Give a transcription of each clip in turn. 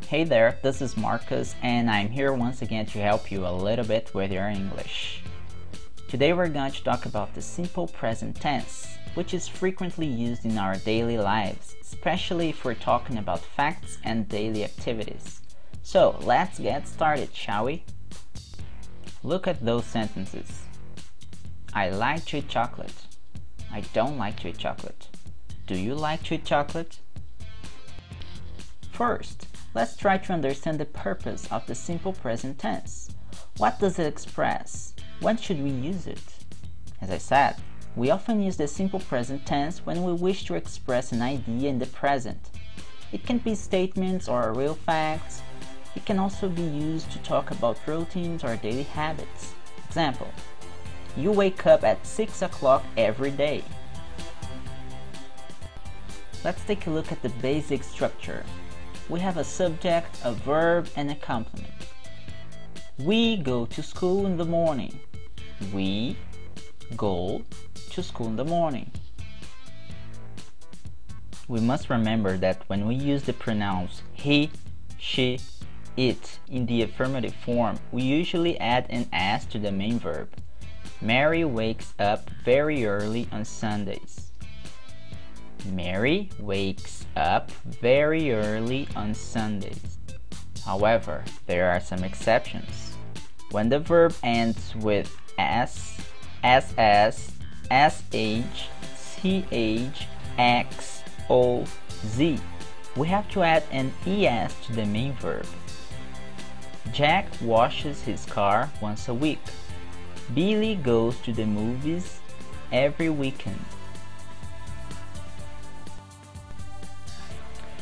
Hey there, this is Marcus and I'm here once again to help you a little bit with your English. Today we're going to talk about the simple present tense, which is frequently used in our daily lives, especially if we're talking about facts and daily activities. So let's get started, shall we? Look at those sentences. I like to eat chocolate. I don't like to eat chocolate. Do you like to eat chocolate? First, let's try to understand the purpose of the simple present tense. What does it express? When should we use it? As I said, we often use the simple present tense when we wish to express an idea in the present. It can be statements or real facts. It can also be used to talk about routines or daily habits. Example, you wake up at 6 o'clock every day. Let's take a look at the basic structure. We have a subject, a verb, and a complement. We go to school in the morning. We go to school in the morning. We must remember that when we use the pronouns he, she, it in the affirmative form, we usually add an s to the main verb. Mary wakes up very early on Sundays. Mary wakes up very early on Sundays. However, there are some exceptions. When the verb ends with s, ss, sh, ch, x, o, z, we have to add an es to the main verb. Jack washes his car once a week. Billy goes to the movies every weekend.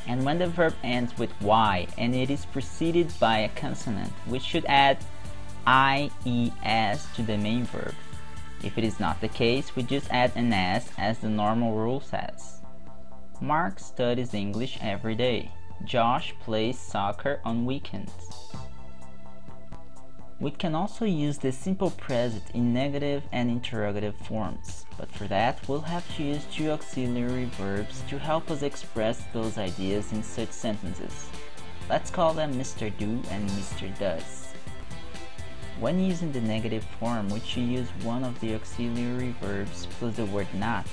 And when the verb ends with y and it is preceded by a consonant, we should add ies to the main verb. If it is not the case, we just add an s as the normal rule says. Mark studies English every day. Josh plays soccer on weekends. We can also use the simple present in negative and interrogative forms, but for that we'll have to use two auxiliary verbs to help us express those ideas in such sentences. Let's call them Mr. Do and Mr. Does. When using the negative form, we should use one of the auxiliary verbs plus the word not.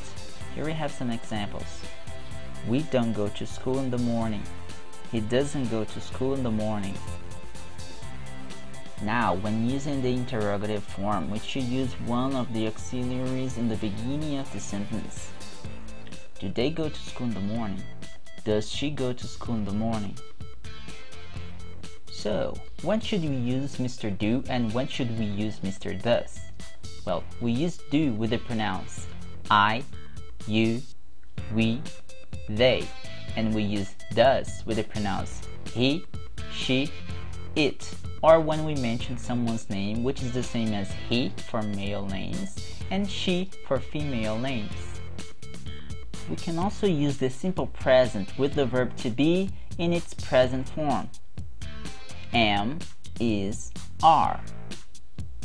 Here we have some examples. We don't go to school in the morning. He doesn't go to school in the morning. Now, when using the interrogative form, we should use one of the auxiliaries in the beginning of the sentence. Do they go to school in the morning? Does she go to school in the morning? So, when should we use Mr. Do and when should we use Mr. Does? Well, we use do with the pronouns I, you, we, they, and we use does with the pronouns he, she, it, or when we mention someone's name, which is the same as he for male names and she for female names. We can also use the simple present with the verb to be in its present form. Am, is, are.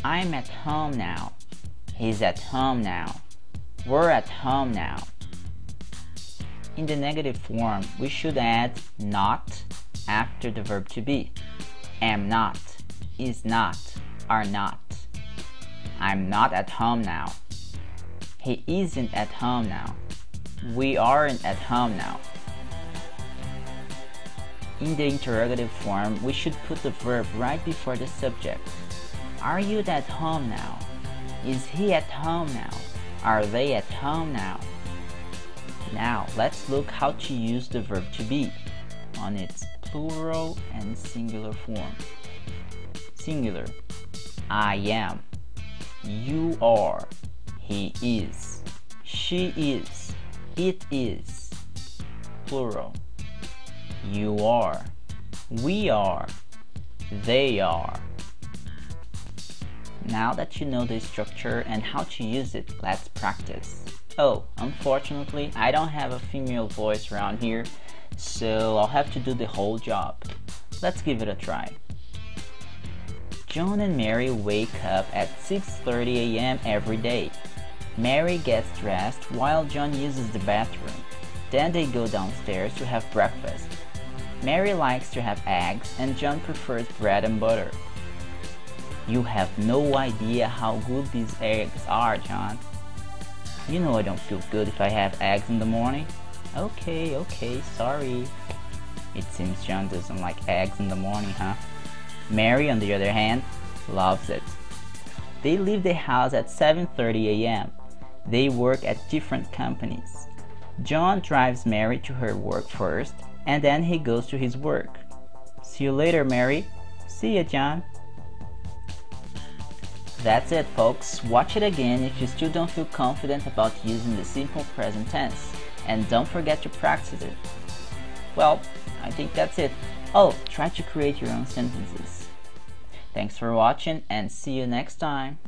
I'm at home now. He's at home now. We're at home now. In the negative form, we should add not after the verb to be. Am not, is not, are not. I'm not at home now. He isn't at home now. We aren't at home now. In the interrogative form, we should put the verb right before the subject. Are you at home now? Is he at home now? Are they at home now? Now, let's look how to use the verb to be on its plural and singular form. Singular, I am. You are. He is. She is. It is. Plural, you are. We are. They are. Now that you know the structure and how to use it, let's practice. Oh, unfortunately, I don't have a female voice around here, so I'll have to do the whole job. Let's give it a try. John and Mary wake up at 6:30 a.m. every day. Mary gets dressed while John uses the bathroom. Then they go downstairs to have breakfast. Mary likes to have eggs and John prefers bread and butter. You have no idea how good these eggs are, John. You know I don't feel good if I have eggs in the morning. Okay, sorry. It seems John doesn't like eggs in the morning, huh? Mary, on the other hand, loves it. They leave the house at 7:30 a.m. They work at different companies. John drives Mary to her work first, and then he goes to his work. See you later, Mary. See ya, John. That's it, folks. Watch it again if you still don't feel confident about using the simple present tense, and don't forget to practice it. Well, I think that's it. Oh, try to create your own sentences. Thanks for watching and see you next time.